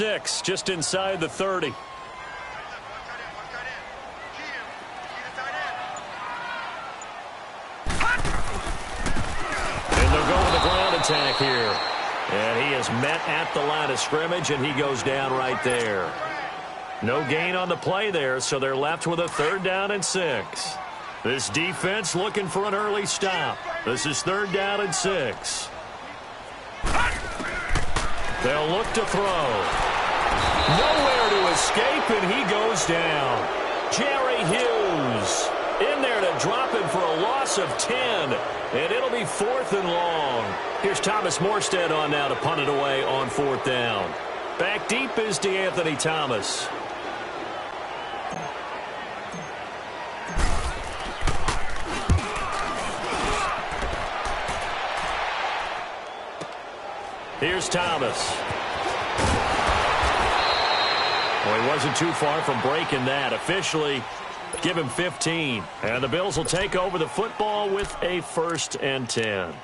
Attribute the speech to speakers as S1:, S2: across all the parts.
S1: 6, just inside the 30. And they'll go with the ground attack here. And he is met at the line of scrimmage, and he goes down right there. No gain on the play there, so they're left with a 3rd down and 6. This defense looking for an early stop. This is 3rd down and 6. They'll look to throw. Nowhere to escape, and he goes down. Jerry Hughes in there to drop him for a loss of 10, and it'll be 4th and long. Here's Thomas Morstead on now to punt it away on 4th down. Back deep is DeAnthony Thomas. Here's Thomas. Well, he wasn't too far from breaking that. Officially, give him 15. And the Bills will take over the football with a 1st and 10.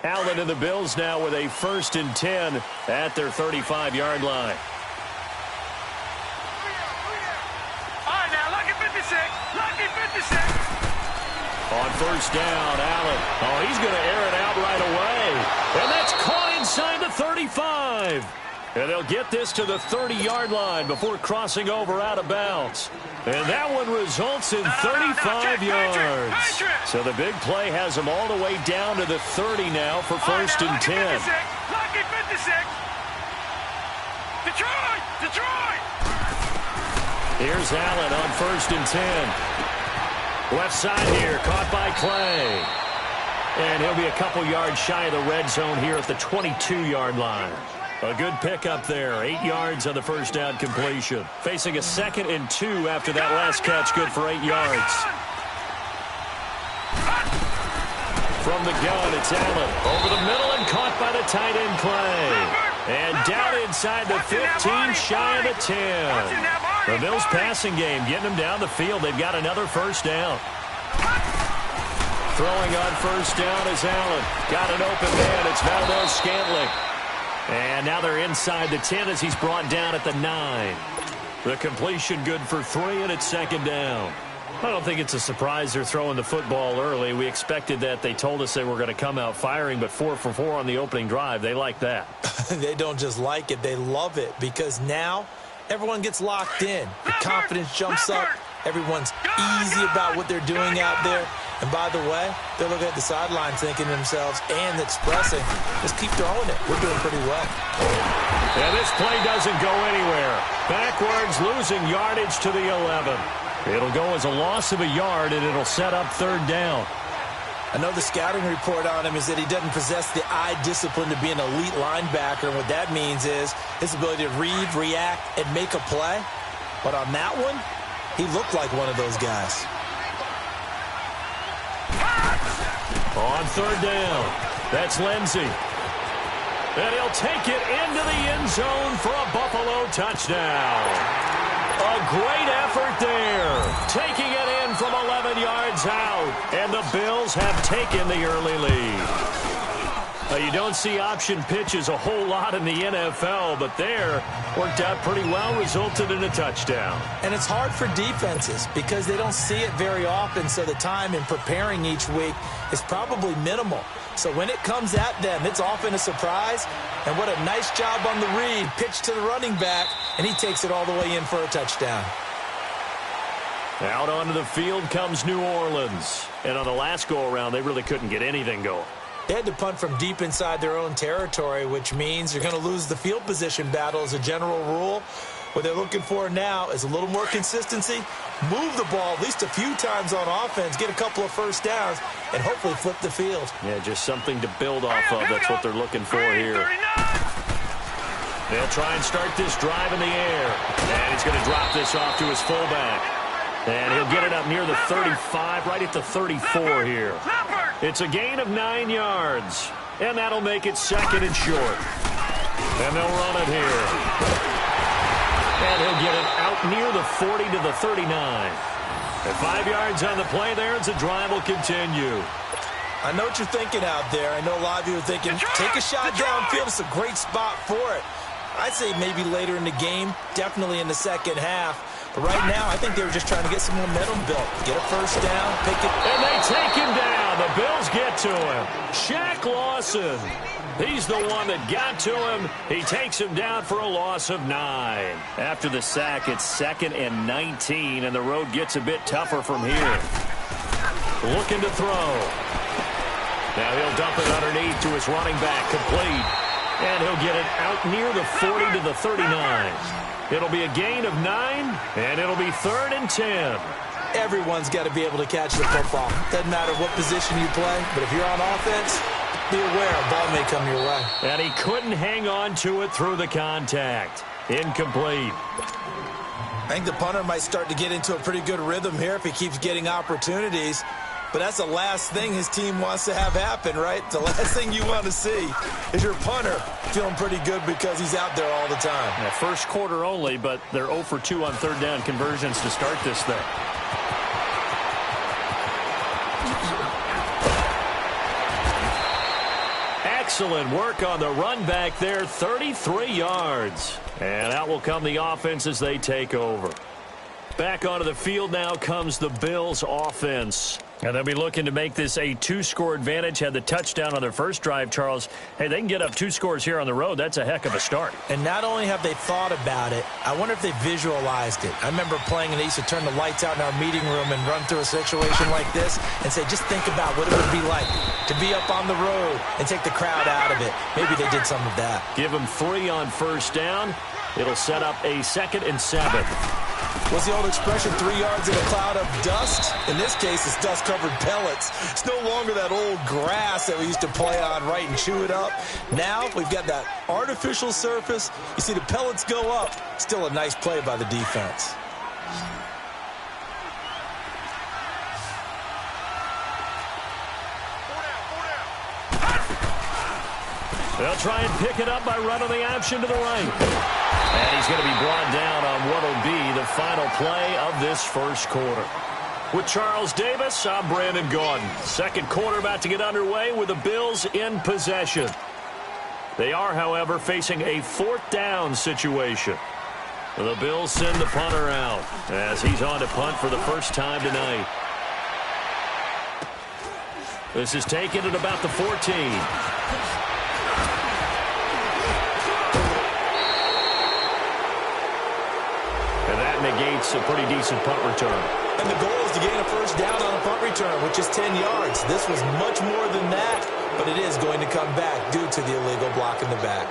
S1: Allen and the Bills now with a 1st and 10 at their 35-yard line. On 1st down, Allen. Oh, he's going to air it out right away. And that's caught inside the 35. And they'll get this to the 30-yard line before crossing over out of bounds. And that one results in 35 yards. So the big play has them all the way down to the 30 now for 1st and 10. Detroit! Here's Allen on 1st and 10. Left side here, caught by Clay. And he'll be a couple yards shy of the red zone here at the 22-yard line. A good pickup there, 8 yards on the 1st down completion. Facing a 2nd and 2 after that last catch, good for 8 yards. From the gun, it's Allen. Over the middle and caught by the tight end Clay. And down inside the 15, shy of the 10. The Bills passing game, getting them down the field. They've got another 1st down. Throwing on 1st down is Allen. Got an open man. It's Valdez-Scantling. And now they're inside the 10 as he's brought down at the 9. The completion good for 3, and it's 2nd down. I don't think it's a surprise they're throwing the football early. We expected that. They told us they were going to come out firing, but 4 for 4 on the opening drive. They like that.
S2: They don't just like it. They love it because now everyone gets locked in. The confidence jumps up. Everyone's easy about what they're doing out there. And by the way, they're looking at the sidelines thinking to themselves and expressing, just keep throwing it. We're doing pretty well.
S1: And this play doesn't go anywhere. Backwards, losing yardage to the 11. It'll go as a loss of a yard, and it'll set up 3rd down.
S2: I know the scouting report on him is that he doesn't possess the eye discipline to be an elite linebacker. And what that means is his ability to read, react, and make a play. But on that one, he looked like one of those guys.
S1: On 3rd down, that's Lindsey. And he'll take it into the end zone for a Buffalo touchdown. A great effort there. Taking it in from 11 yards out. And the Bills have taken the early lead. You don't see option pitches a whole lot in the NFL, but there worked out pretty well, resulted in a touchdown.
S2: And it's hard for defenses because they don't see it very often, so the time in preparing each week is probably minimal. So when it comes at them, it's often a surprise. And what a nice job on the read. Pitch to the running back, and he takes it all the way in for a touchdown.
S1: Out onto the field comes New Orleans. And on the last go-around, they really couldn't get anything going.
S2: They had to punt from deep inside their own territory, which means you're going to lose the field position battle as a general rule. What they're looking for now is a little more consistency, move the ball at least a few times on offense, get a couple of 1st downs, and hopefully flip the field.
S1: Yeah, just something to build off of. That's what they're looking for here. They'll try and start this drive in the air. And he's going to drop this off to his fullback. And he'll get it up near the 35, right at the 34 here. It's a gain of 9 yards. And that'll make it 2nd and short. And they'll run it here. And he'll get it out near the 40 to the 39. And 5 yards on the play there as the drive will continue.
S2: I know what you're thinking out there. I know a lot of you are thinking, take a shot downfield. It's a great spot for it. I'd say maybe later in the game, definitely in the second half. But right now, I think they were just trying to get some momentum built. Get a first down, pick it.
S1: And they take him down. The Bills get to him. Shaq Lawson. He's the one that got to him. He takes him down for a loss of 9.
S3: After the sack, it's 2nd and 19, and the road gets a bit tougher from here.
S1: Looking to throw. Now he'll dump it underneath to his running back, complete. And he'll get it out near the 40 to the 39. It'll be a gain of 9, and it'll be 3rd and 10.
S2: Everyone's got to be able to catch the football. Doesn't matter what position you play, but if you're on offense, be aware a ball may come your way.
S1: And he couldn't hang on to it through the contact. Incomplete.
S2: I think the punter might start to get into a pretty good rhythm here if he keeps getting opportunities. But that's the last thing his team wants to have happen, right? The last thing you want to see is your punter feeling pretty good because he's out there all the time.
S3: Yeah, first quarter only, but they're 0 for 2 on 3rd down conversions to start this thing.
S1: Excellent work on the run back there, 33 yards. And out will come the offense as they take over. Back onto the field now comes the Bills offense. And they'll be looking to make this a 2-score advantage. Had the touchdown on their first drive, Charles. Hey, they can get up 2 scores here on the road. That's a heck of a start.
S2: And not only have they thought about it, I wonder if they visualized it. I remember playing and they used to turn the lights out in our meeting room and run through a situation like this and say, just think about what it would be like to be up on the road and take the crowd out of it. Maybe they did some of that.
S1: Give them 3 on first down. It'll set up a 2nd and 7.
S2: What's the old expression, 3 yards in a cloud of dust? In this case, it's dust-covered pellets. It's no longer that old grass that we used to play on, right, and chew it up. Now we've got that artificial surface. You see the pellets go up. Still a nice play by the defense.
S1: They'll try and pick it up by running the option to the right. And he's going to be brought down on what will be the final play of this first quarter. With Charles Davis, I'm Brandon Gaudin. Second quarter about to get underway with the Bills in possession. They are, however, facing a 4th down situation. The Bills send the punter out as he's on to punt for the first time tonight. This is taken at about the 14. Negates a pretty decent punt return.
S2: And the goal is to gain a first down on a punt return, which is 10 yards. This was much more than that, but it is going to come back due to the illegal block in the back.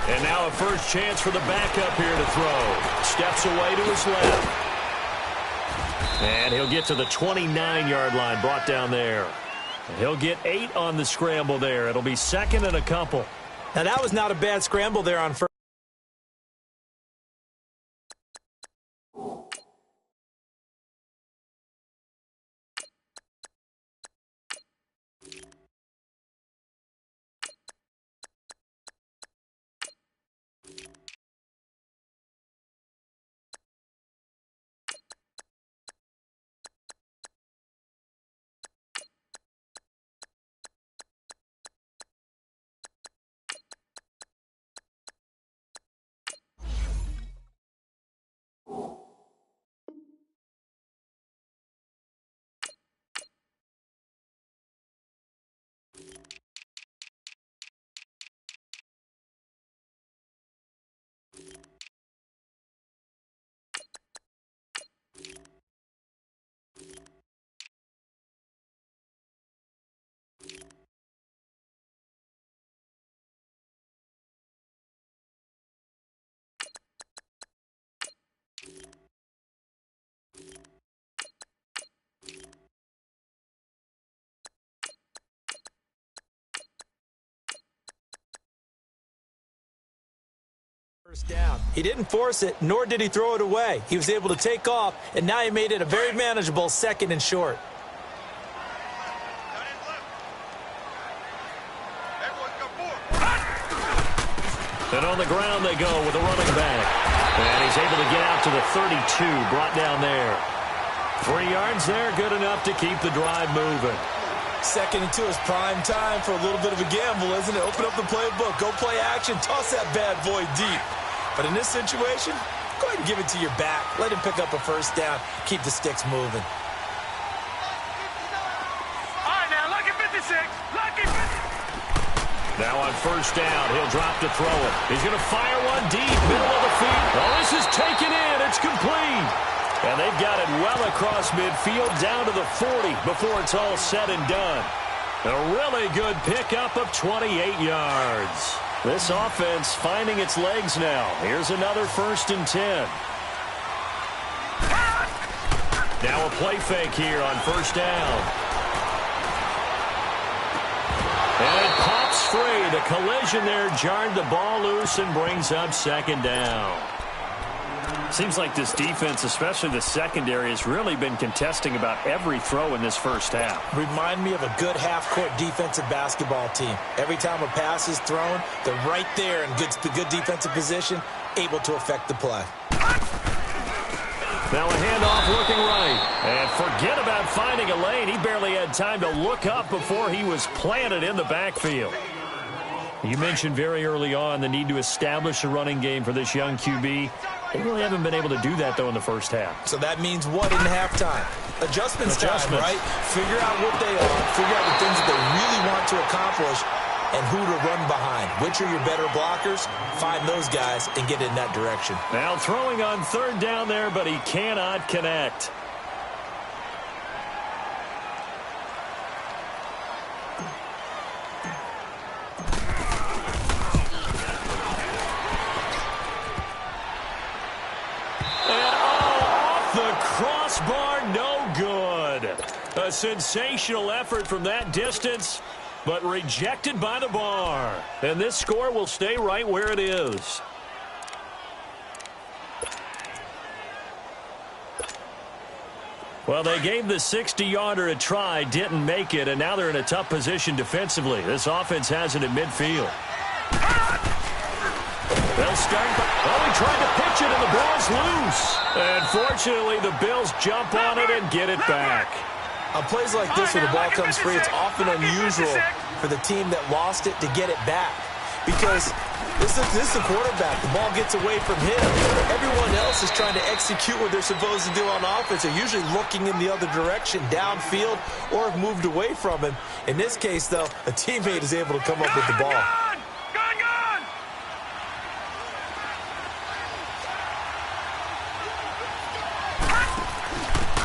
S1: And now a first chance for the backup here to throw. Steps away to his left. And he'll get to the 29-yard line, brought down there. And he'll get 8 on the scramble there. It'll be 2nd and a couple.
S2: Now, that was not a bad scramble there on first. First down. He didn't force it, nor did he throw it away. He was able to take off, and now he made it a very manageable 2nd and short.
S1: And on the ground they go with a running back. And he's able to get out to the 32, brought down there. 3 yards there, good enough to keep the drive moving.
S2: 2nd and 2 is prime time for a little bit of a gamble, isn't it? Open up the playbook, go play action, toss that bad boy deep. But in this situation, go ahead and give it to your back. Let him pick up a first down, keep the sticks moving.
S4: All right, now, lucky 56, lucky 56.
S1: Now on first down, he'll drop to throw it. He's going to fire one deep, middle of the field. Oh, this is taken in. It's complete. And they've got it well across midfield down to the 40 before it's all said and done. A really good pickup of 28 yards. This offense finding its legs now. Here's another 1st and 10. Now a play fake here on first down. And it pops free. The collision there jarred the ball loose and brings up 2nd down.
S3: Seems like this defense, especially the secondary, has really been contesting about every throw in this first half.
S2: Remind me of a good half-court defensive basketball team. Every time a pass is thrown, they're right there in good defensive position, able to affect the play.
S1: Now a handoff looking right. And forget about finding a lane. He barely had time to look up before he was planted in the backfield. You mentioned very early on the need to establish a running game for this young QB. They really haven't been able to do that, though, in the first half.
S2: So that means what in halftime? Adjustments time, right? Figure out what they are, figure out the things that they really want to accomplish, and who to run behind. Which are your better blockers? Find those guys and get in that direction.
S1: Now throwing on 3rd down there, but he cannot connect. Crossbar, no good. A sensational effort from that distance, but rejected by the bar. And this score will stay right where it is. Well, they gave the 60-yarder a try, didn't make it, and now they're in a tough position defensively. This offense has it at midfield. They'll start. Oh, he tried to pitch it, and the ball's loose. And fortunately, the Bills jump on it and get it back.
S2: On plays like this where the ball comes free, it's often unusual for the team that lost it to get it back. Because this is the quarterback. The ball gets away from him. Everyone else is trying to execute what they're supposed to do on offense. They're usually looking in the other direction, downfield, or have moved away from him. In this case, though, a teammate is able to come up with the ball.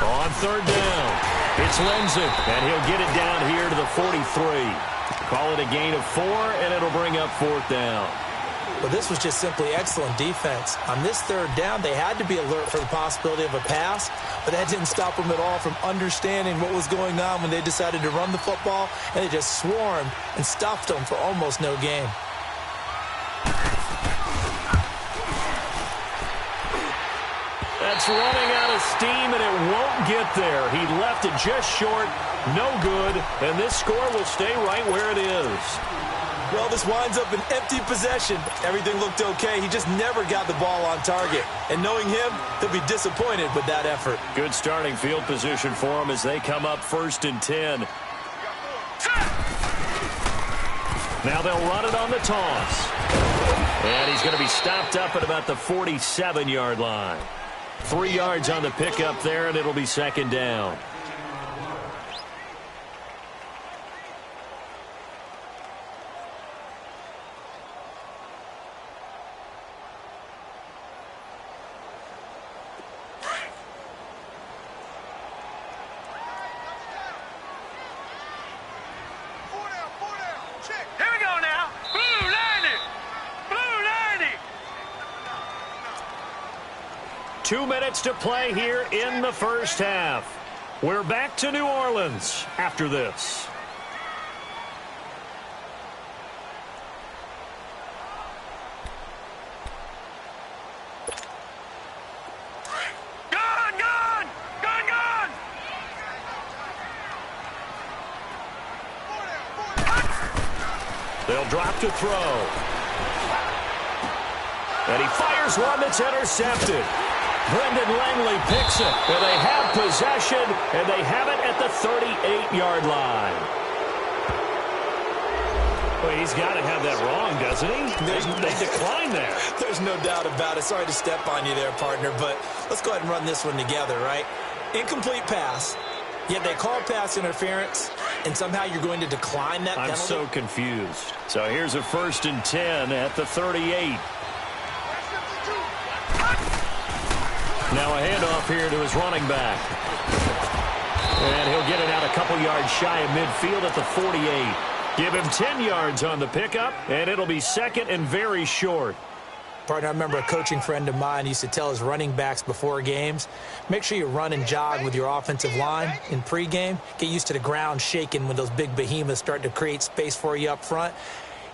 S1: On 3rd down, it's Lindsey, and he'll get it down here to the 43. Call it a gain of 4, and it'll bring up 4th down.
S2: Well, this was just simply excellent defense. On this 3rd down, they had to be alert for the possibility of a pass, but that didn't stop them at all from understanding what was going on when they decided to run the football, and they just swarmed and stuffed them for almost no gain.
S1: That's running out of steam, and it won't get there. He left it just short, no good, and this score will stay right where it is.
S2: Well, this winds up an empty possession. Everything looked okay. He just never got the ball on target. And knowing him, he'll be disappointed with that effort.
S1: Good starting field position for him as they come up 1st and 10. Now they'll run it on the toss. And he's going to be stopped up at about the 47-yard line. 3 yards on the pickup there, and it'll be 2nd down.
S4: Here we go now. Blue 90. Blue 90.
S1: 2 minutes to play here in the first half. We're back to New Orleans after this. They'll drop to throw. And he fires one that's intercepted. Brendan Langley picks it. And they have possession, and they have it at the 38-yard line. Well, he's got to have that wrong, doesn't he? They decline there.
S2: There's no doubt about it. Sorry to step on you there, partner, but let's go ahead and run this one together, right? Incomplete pass, yet they call pass interference, and somehow you're going to decline that penalty?
S3: I'm so confused. So here's a 1st and 10 at the 38. Now a handoff here to his running back. And he'll get it out a couple yards shy of midfield at the 48. Give him 10 yards on the pickup, and it'll be 2nd and very short.
S2: Partner, I remember a coaching friend of mine used to tell his running backs before games, make sure you run and jog with your offensive line in pregame. Get used to the ground shaking when those big behemoths start to create space for you up front.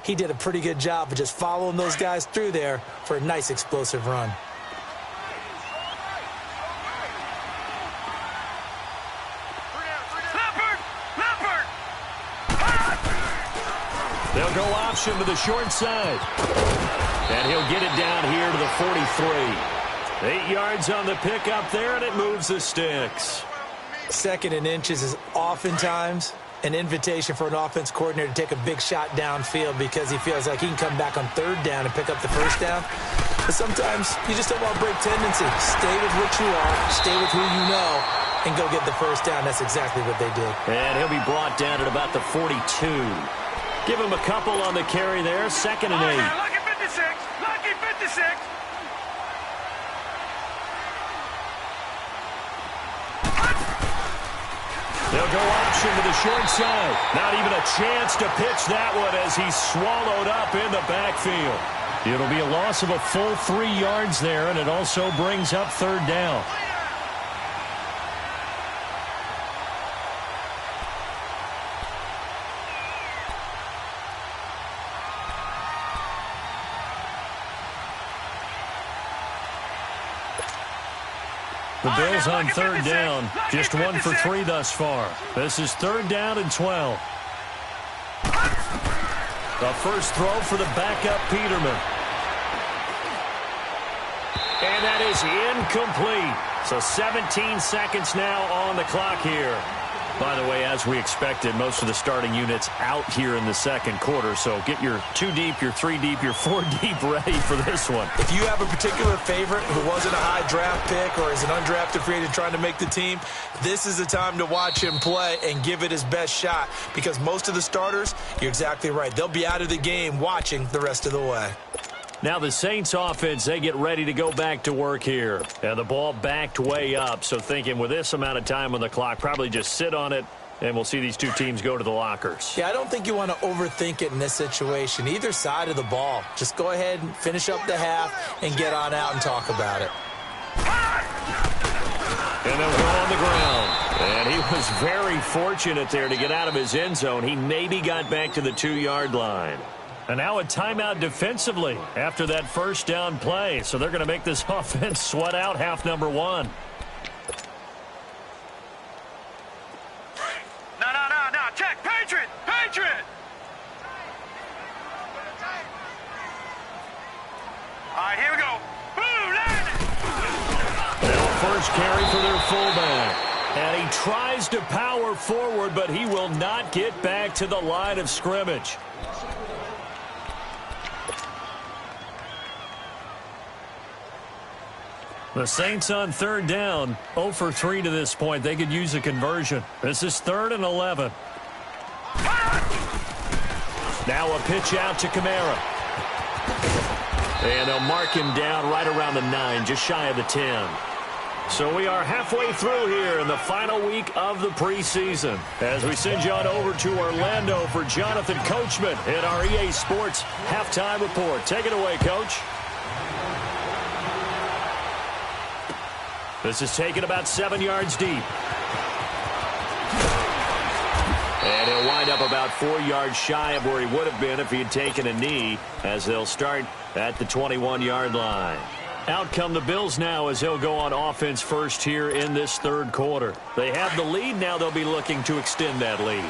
S2: He did a pretty good job of just following those guys through there for a nice explosive run.
S1: They'll go option to the short side. And he'll get it down here to the 43. 8 yards on the pickup there, and it moves the sticks.
S2: 2nd and inches is oftentimes an invitation for an offense coordinator to take a big shot downfield because he feels like he can come back on 3rd down and pick up the 1st down. But sometimes you just don't want to break tendency. Stay with what you are, stay with who you know, and go get the 1st down. That's exactly what they did.
S1: And he'll be brought down at about the 42. Give him a couple on the carry there. 2nd and 8.
S4: Lucky 56. Lucky 56.
S1: They'll go option to the short side. Not even a chance to pitch that one as he's swallowed up in the backfield. It'll be a loss of a full 3 yards there, and it also brings up 3rd down. The Bills on 3rd down, just 1 for 3 thus far. This is 3rd down and 12. The first throw for the backup Peterman. And that is incomplete. So 17 seconds now on the clock here. By the way, as we expected, most of the starting units out here in the 2nd quarter. So get your 2 deep, your 3 deep, your 4 deep ready for this one.
S2: If you have a particular favorite who wasn't a high draft pick or is an undrafted free agent trying to make the team, this is the time to watch him play and give it his best shot because most of the starters, you're exactly right, they'll be out of the game watching the rest of the way.
S1: Now the Saints offense, they get ready to go back to work here. And the ball backed way up. So thinking with this amount of time on the clock, probably just sit on it, and we'll see these two teams go to the lockers.
S2: Yeah, I don't think you want to overthink it in this situation. Either side of the ball. Just go ahead and finish up the half and get on out and talk about it.
S1: And they'll go on the ground. And he was very fortunate there to get out of his end zone. He maybe got back to the 2-yard line. And now a timeout defensively after that 1st down play. So they're going to make this offense sweat out half number 1.
S4: No. Check. Patriot. All right, here we go. Boom, land it.
S1: Now first carry for their fullback. And he tries to power forward, but he will not get back to the line of scrimmage. The Saints on 3rd down, 0 for 3 to this point. They could use a conversion. This is 3rd and 11. Now a pitch out to Kamara. And they'll mark him down right around the 9, just shy of the 10. So we are halfway through here in the final week of the preseason. As we send you on over to Orlando for Jonathan Coachman in our EA Sports Halftime Report. Take it away, Coach. This is taken about 7 yards deep. And he'll wind up about 4 yards shy of where he would have been if he had taken a knee, as they'll start at the 21-yard line. Out come the Bills now as they'll go on offense first here in this 3rd quarter. They have the lead. Now they'll be looking to extend that lead.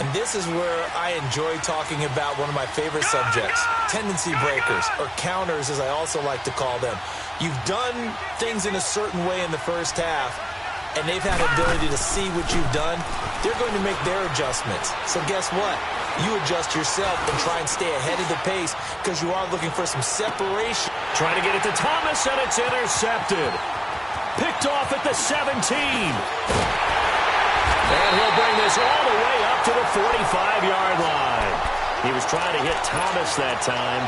S2: And this is where I enjoy talking about one of my favorite subjects, tendency breakers, or counters as I also like to call them. You've done things in a certain way in the first half, and they've had the ability to see what you've done. They're going to make their adjustments. So guess what? You adjust yourself and try and stay ahead of the pace because you are looking for some separation.
S3: Trying to get it to Thomas, and it's intercepted. Picked off at the 17. And he'll bring this all the way up to the 45-yard line. He was trying to hit Thomas that time.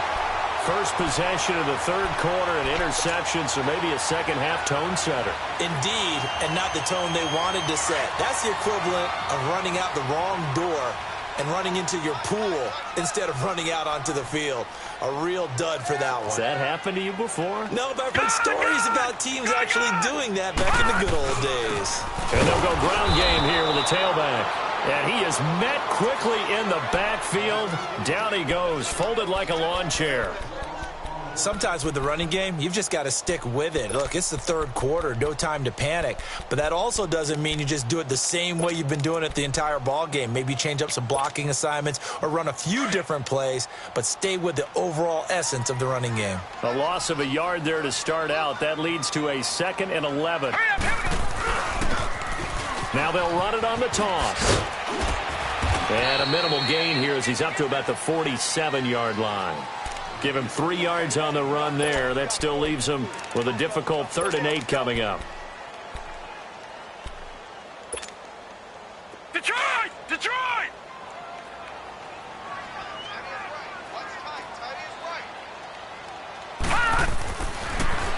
S3: First possession of the third quarter, an interception, so maybe a second-half tone setter.
S2: Indeed, and not the tone they wanted to set. That's the equivalent of running out the wrong door and running into your pool instead of running out onto the field. A real dud for that one.
S3: Has that happened to you before?
S2: No, but I've heard stories about teams actually doing that back in the good old days.
S3: And they'll go ground game here with a tailback. And he is met quickly in the backfield. Down he goes, folded like a lawn chair.
S2: Sometimes with the running game, you've just got to stick with it. Look, it's the third quarter, no time to panic. But that also doesn't mean you just do it the same way you've been doing it the entire ball game. Maybe change up some blocking assignments or run a few different plays, but stay with the overall essence of the running game.
S3: A loss of a yard there to start out. That leads to a 2nd and 11. Now they'll run it on the toss. And a minimal gain here as he's up to about the 47-yard line. Give him 3 yards on the run there. That still leaves him with a difficult 3rd and 8 coming up.
S4: Detroit! Detroit!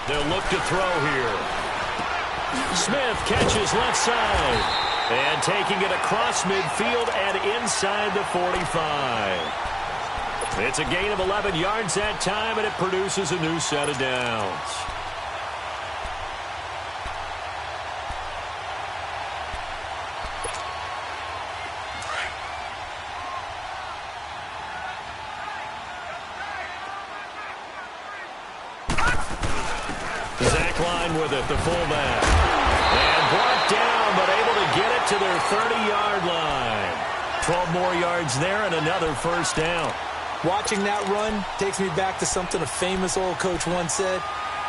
S3: They'll look to throw here. Smith catches left side. And taking it across midfield and inside the 45. It's a gain of 11 yards that time, and it produces a new set of downs. Zach Line with it, the fullback. And brought down, but able to get it to their 30-yard line. 12 more yards there and another first down.
S2: Watching that run takes me back to something a famous old coach once said.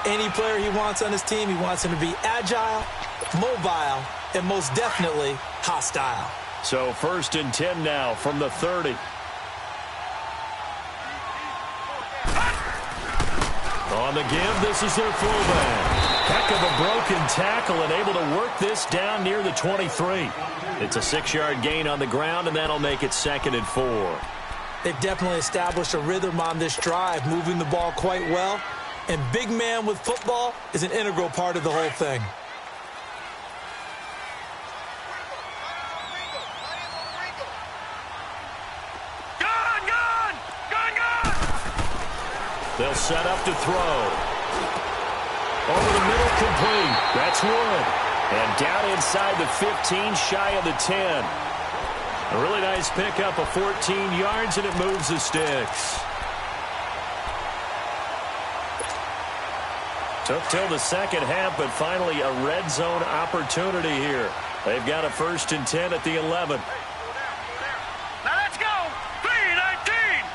S2: Any player he wants on his team, he wants him to be agile, mobile, and most definitely hostile.
S3: So 1st and 10 now from the 30. On the give, this is their fullback. Heck of a broken tackle and able to work this down near the 23. It's a 6-yard gain on the ground, and that'll make it 2nd and 4.
S2: They've definitely established a rhythm on this drive, moving the ball quite well. And big man with football is an integral part of the whole thing.
S4: Gone! Gone! Gone! Gone!
S3: They'll set up to throw. Over the middle, complete. That's Wood. And down inside the 15, shy of the 10. A really nice pickup of 14 yards, and it moves the sticks. Took till the second half, but finally a red zone opportunity here. They've got a 1st and 10 at the 11.
S4: Now let's go! 3-19!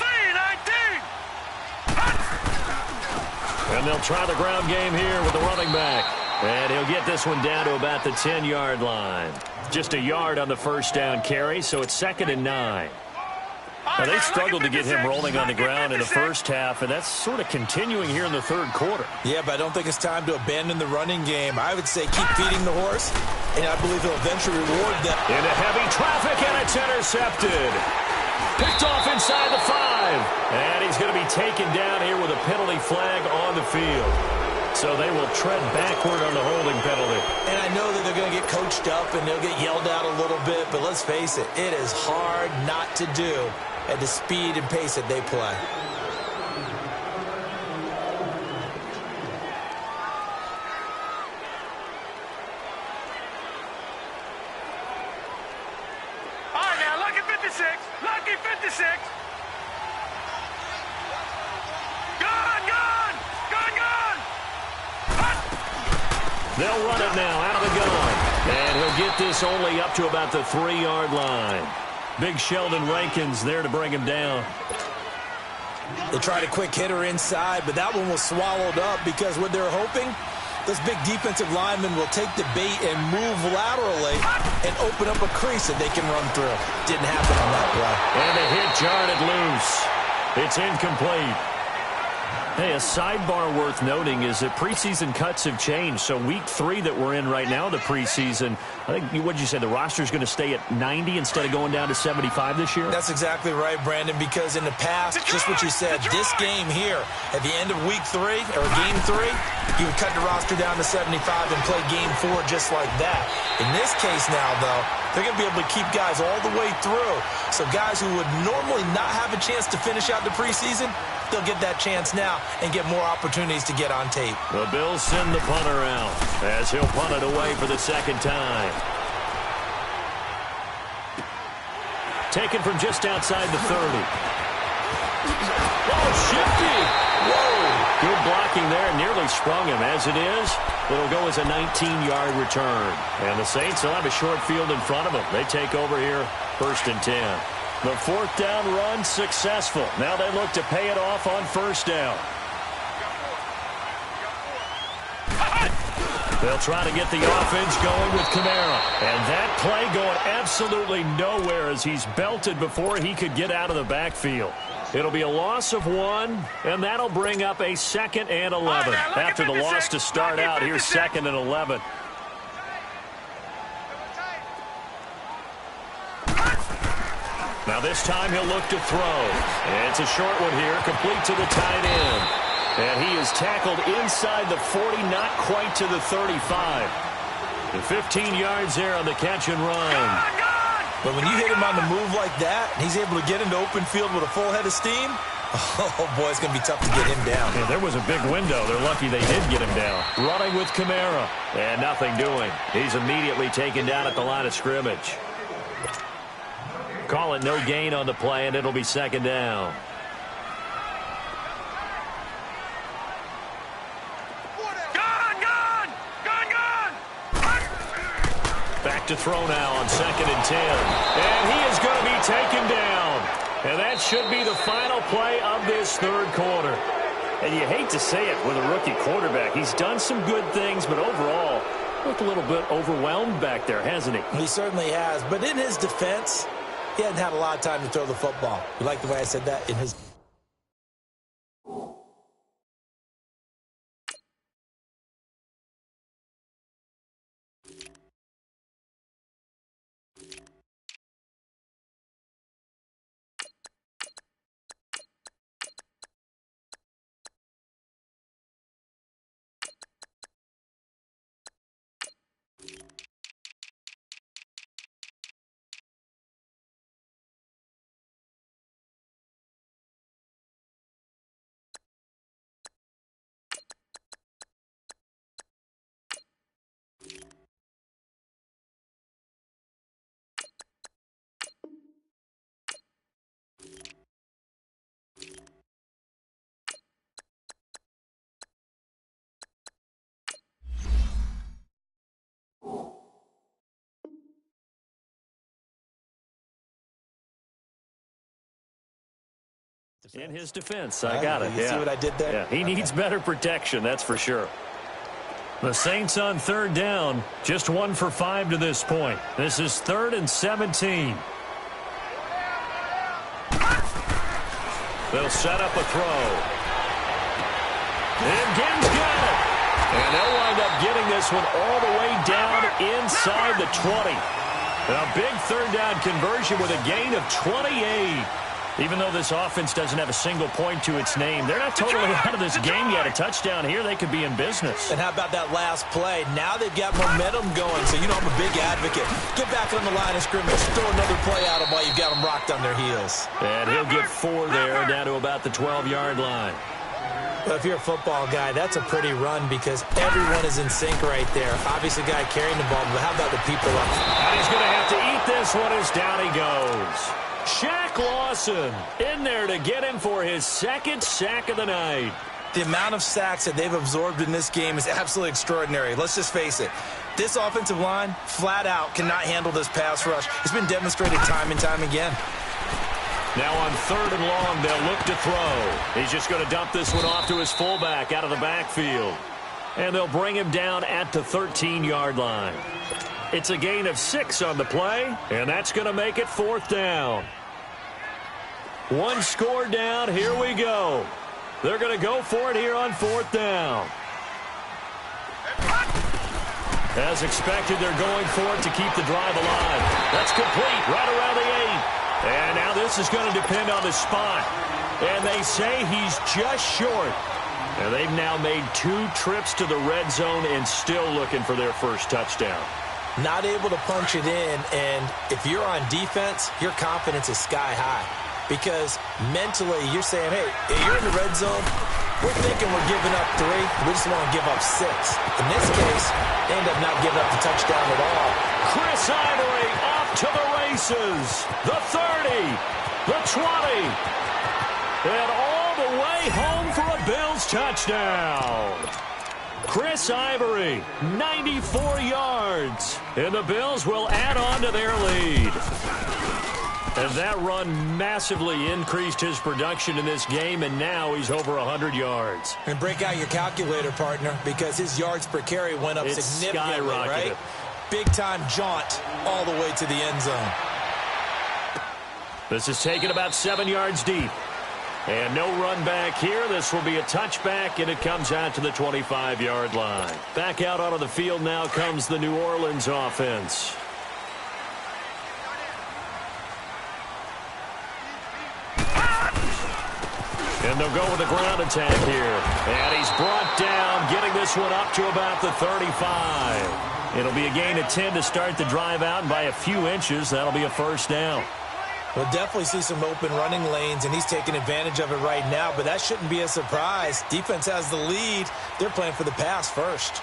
S4: 3-19!
S3: And they'll try the ground game here with the running back. And he'll get this one down to about the 10-yard line. Just a yard on the first down carry, so it's 2nd and 9. Now, they struggled to get him rolling on the ground in the first half, and that's sort of continuing here in the third quarter.
S2: Yeah, but I don't think it's time to abandon the running game. I would say keep feeding the horse, and I believe he'll eventually reward them.
S3: Into heavy traffic, and it's intercepted. Picked off inside the 5. And he's going to be taken down here with a penalty flag on the field. So they will tread backward on the holding penalty.
S2: And I know that they're going to get coached up and they'll get yelled at a little bit, but let's face it, it is hard not to do at the speed and pace that they play.
S4: All right, now, lucky 56. Lucky 56. Gone, gone, gone, gone.
S3: They'll run it now out of the gun. And he'll get this only up to about the 3-yard line. Big Sheldon Rankins there to bring him down.
S2: They tried a quick hitter inside, but that one was swallowed up because what they're hoping, those big defensive linemen will take the bait and move laterally and open up a crease that they can run through. Didn't happen on that play.
S3: And the hit jarred it loose. It's incomplete. Hey, a sidebar worth noting is that preseason cuts have changed. So week 3 that we're in right now, the preseason, I think, what did you say, the roster's going to stay at 90 instead of going down to 75 this year?
S2: That's exactly right, Brandon, because in the past, just what you said, this game here, at the end of week 3, or game 3, you would cut the roster down to 75 and play game 4 just like that. In this case now, though, they're going to be able to keep guys all the way through. So guys who would normally not have a chance to finish out the preseason, they'll get that chance now and get more opportunities to get on tape.
S3: The Bills send the punter out as he'll punt it away for the second time. Taken from just outside the 30. Oh, shifty. Whoa. Good blocking there. Nearly sprung him. As it is, it'll go as a 19-yard return. And the Saints will have a short field in front of them. They take over here, 1st and 10. The 4th down run successful. Now they look to pay it off on 1st down. They'll try to get the offense going with Kamara. And that play going absolutely nowhere as he's belted before he could get out of the backfield. It'll be a loss of 1, and that'll bring up a 2nd and 11. After the loss to start out, here's 2nd and 11. Now this time he'll look to throw. And it's a short one here, complete to the tight end. And he is tackled inside the 40, not quite to the 35. And 15 yards there on the catch and run.
S2: But when you hit him on the move like that, and he's able to get into open field with a full head of steam, oh boy, it's going to be tough to get him down.
S3: Yeah, there was a big window. They're lucky they did get him down. Running with Kamara. And nothing doing. He's immediately taken down at the line of scrimmage. Call it no gain on the play, and it'll be 2nd down. Back to throw now on 2nd and 10. And he is going to be taken down. And that should be the final play of this 3rd quarter. And you hate to say it with a rookie quarterback. He's done some good things, but overall, looked a little bit overwhelmed back there, hasn't he?
S2: He certainly has. But in his defense, he hadn't had a lot of time to throw the football. You like the way I said that? In his...
S3: In his defense, I got it.
S2: You see what I did there?
S3: Yeah, he needs better protection, that's for sure. The Saints on 3rd down, just 1 for 5 to this point. This is 3rd and 17. They'll set up a throw. And Gibbs got it. And they'll wind up getting this one all the way down inside the 20. A big 3rd down conversion with a gain of 28. Even though this offense doesn't have a single point to its name, they're not totally out of this game yet. A touchdown here, they could be in business.
S2: And how about that last play? Now they've got momentum going, so you know I'm a big advocate. Get back on the line of scrimmage, throw another play at them while you've got them rocked on their heels.
S3: And he'll get 4 there, down to about the 12-yard line.
S2: Well, if you're a football guy, that's a pretty run because everyone is in sync right there. Obviously, the guy carrying the ball, but how about the people up?
S3: And he's going to have to eat this one as down he goes. Shaq Lawson in there to get him for his 2nd sack of the night.
S2: The amount of sacks that they've absorbed in this game is absolutely extraordinary. Let's just face it. This offensive line, flat out, cannot handle this pass rush. It's been demonstrated time and time again.
S3: Now on 3rd and long, they'll look to throw. He's just going to dump this one off to his fullback out of the backfield. And they'll bring him down at the 13-yard line. It's a gain of 6 on the play, and that's going to make it 4th down. 1 score down. Here we go. They're going to go for it here on 4th down. As expected, they're going for it to keep the drive alive. That's complete right around the 8. And now this is going to depend on the spot. And they say he's just short. And they've now made 2 trips to the red zone and still looking for their first touchdown.
S2: Not able to punch it in, and if you're on defense, your confidence is sky high. Because mentally, you're saying, hey, if you're in the red zone, we're thinking we're giving up 3. We just want to give up 6. In this case, they end up not giving up the touchdown at all.
S3: Chris Ivory off to the races. The 30, the 20, and all the way home for a Bills touchdown. Chris Ivory, 94 yards. And the Bills will add on to their lead. And that run massively increased his production in this game, and now he's over 100 yards.
S2: And break out your calculator, partner, because his yards per carry went up significantly, right? Big-time jaunt all the way to the end zone.
S3: This is taken about 7 yards deep. And no run back here. This will be a touchback, and it comes out to the 25-yard line. Back out onto the field now comes the New Orleans offense. And they'll go with a ground attack here. And he's brought down, getting this one up to about the 35. It'll be a gain of 10 to start the drive out, and by a few inches, that'll be a first down.
S2: We'll definitely see some open running lanes, and he's taking advantage of it right now, but that shouldn't be a surprise. Defense has the lead. They're playing for the pass first.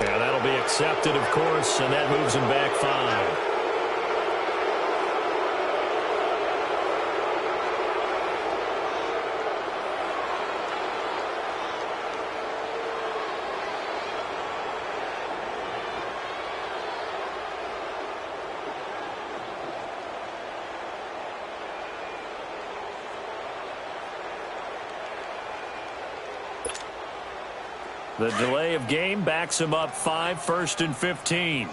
S3: Yeah, that'll be accepted, of course, and that moves him back 5. The delay of game backs him up 5, 1st and 15.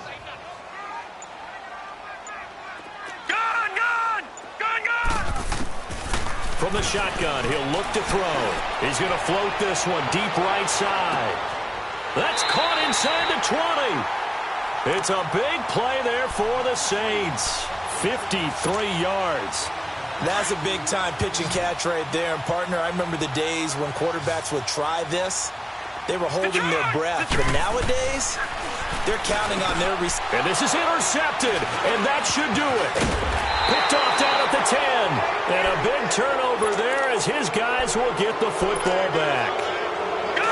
S3: From the shotgun, he'll look to throw. He's going to float this one deep right side. That's caught inside the 20. It's a big play there for the Saints. 53 yards.
S2: That's a big-time pitch and catch right there. And, partner, I remember the days when quarterbacks would try this. They were holding their breath. But nowadays, they're counting on their receiver.
S3: And this is intercepted, and that should do it. Picked off down at the 10. And a big turnover there as his guys will get the football back.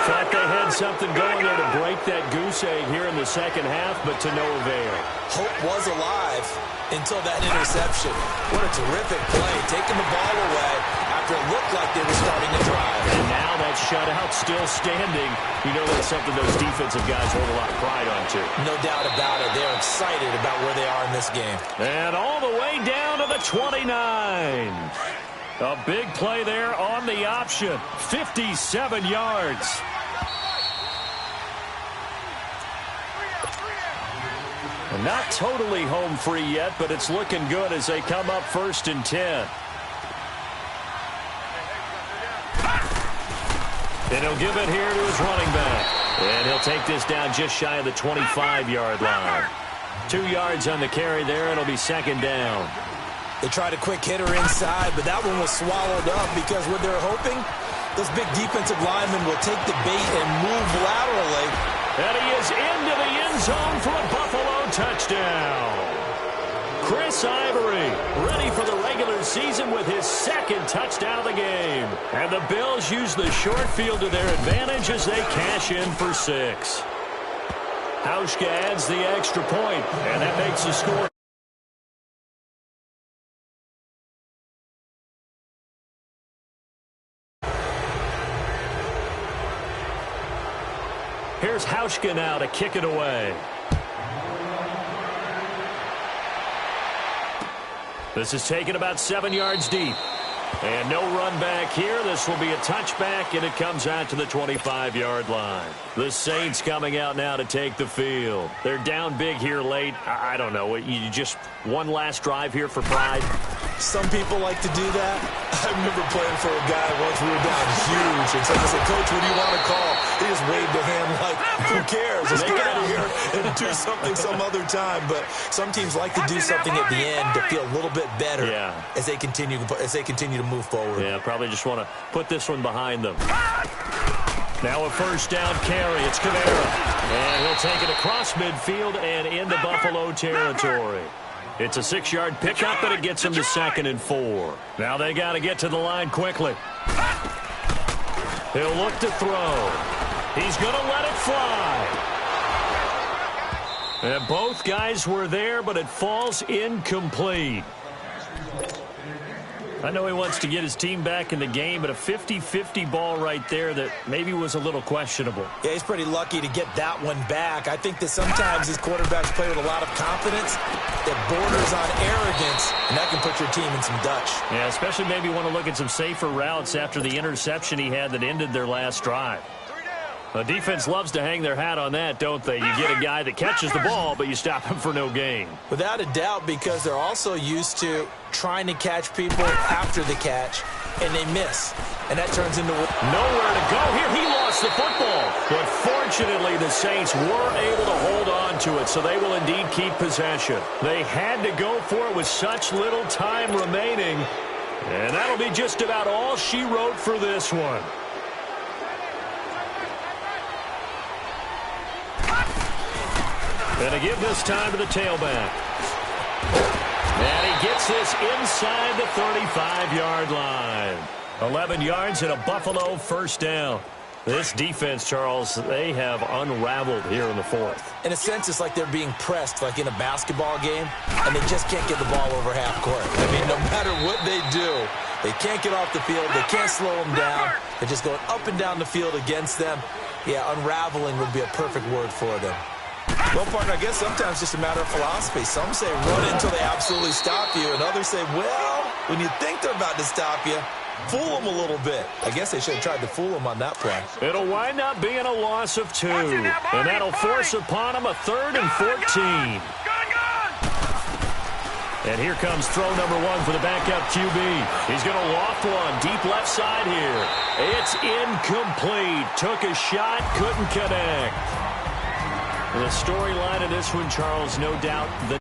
S3: Thought they had something going there to break that goose egg here in the second half, but to no avail.
S2: Hope was alive until that interception. What a terrific play, taking the ball away after it looked like they were starting to drive.
S3: And now that shutout still standing. You know that's something those defensive guys hold a lot of pride on, too.
S2: No doubt about it. They're excited about where they are in this game.
S3: And all the way down to the 29. A big play there on the option. 57 yards. And not totally home free yet, but it's looking good as they come up 1st and 10. And he'll give it here to his running back. And he'll take this down just shy of the 25-yard line. 2 yards on the carry there. It'll be 2nd down.
S2: They tried a quick hitter inside, but that one was swallowed up because what they're hoping, those big defensive linemen will take the bait and move laterally
S3: And he is into the end zone for a Buffalo touchdown. Chris Ivory ready for the regular season with his second touchdown of the game. And the Bills use the short field to their advantage as they cash in for 6. Hauschka adds the extra point, and that makes the score. Here's Hauschka now to kick it away. This is taken about 7 yards deep. And no run back here. This will be a touchback, and it comes out to the 25-yard line. The Saints coming out now to take the field. They're down big here late. I don't know. You just one last drive here for pride?
S2: Some people like to do that. I remember playing for a guy once. We were down huge. And someone said, Coach, what do you want to call? He just waved a hand like, who cares? Let's get out of here and do something some other time. But some teams like to do something at the end to feel a little bit better as they continue to move forward.
S3: Yeah, probably just want to put this one behind them. Now a first down carry. It's Kamara. And he'll take it across midfield and into Buffalo territory. It's a 6-yard pickup, but it gets him to 2nd and 4. Now they got to get to the line quickly. He'll look to throw. He's going to let it fly. And both guys were there, but it falls incomplete. I know he wants to get his team back in the game, but a 50-50 ball right there that maybe was a little questionable.
S2: Yeah, he's pretty lucky to get that one back. I think that sometimes these quarterbacks play with a lot of confidence that borders on arrogance, and that can put your team in some Dutch.
S3: Yeah, especially maybe want to look at some safer routes after the interception he had that ended their last drive. The defense loves to hang their hat on that, don't they? You get a guy that catches the ball, but you stop him for no gain.
S2: Without a doubt, because they're also used to trying to catch people after the catch, and they miss. And that turns into
S3: nowhere to go here. He lost the football. But fortunately, the Saints were able to hold on to it, so they will indeed keep possession. They had to go for it with such little time remaining. And that'll be just about all she wrote for this one. And to give this time to the tailback. And he gets this inside the 35-yard line. 11 yards and a Buffalo first down. This defense, Charles, they have unraveled here in the 4th.
S2: In a sense, it's like they're being pressed like in a basketball game, and they just can't get the ball over half court. I mean, no matter what they do, they can't get off the field. They can't slow them down. They're just going up and down the field against them. Yeah, unraveling would be a perfect word for them. Well, partner, I guess sometimes it's just a matter of philosophy. Some say run until they absolutely stop you, and others say, well, when you think they're about to stop you, fool them a little bit. I guess they should have tried to fool them on that play.
S3: It'll wind up being a loss of 2, and that'll force upon them a 3rd and 14. And here comes throw number 1 for the backup QB. He's going to loft one deep left side here. It's incomplete. Took a shot, couldn't connect. The storyline of this one, Charles, no doubt the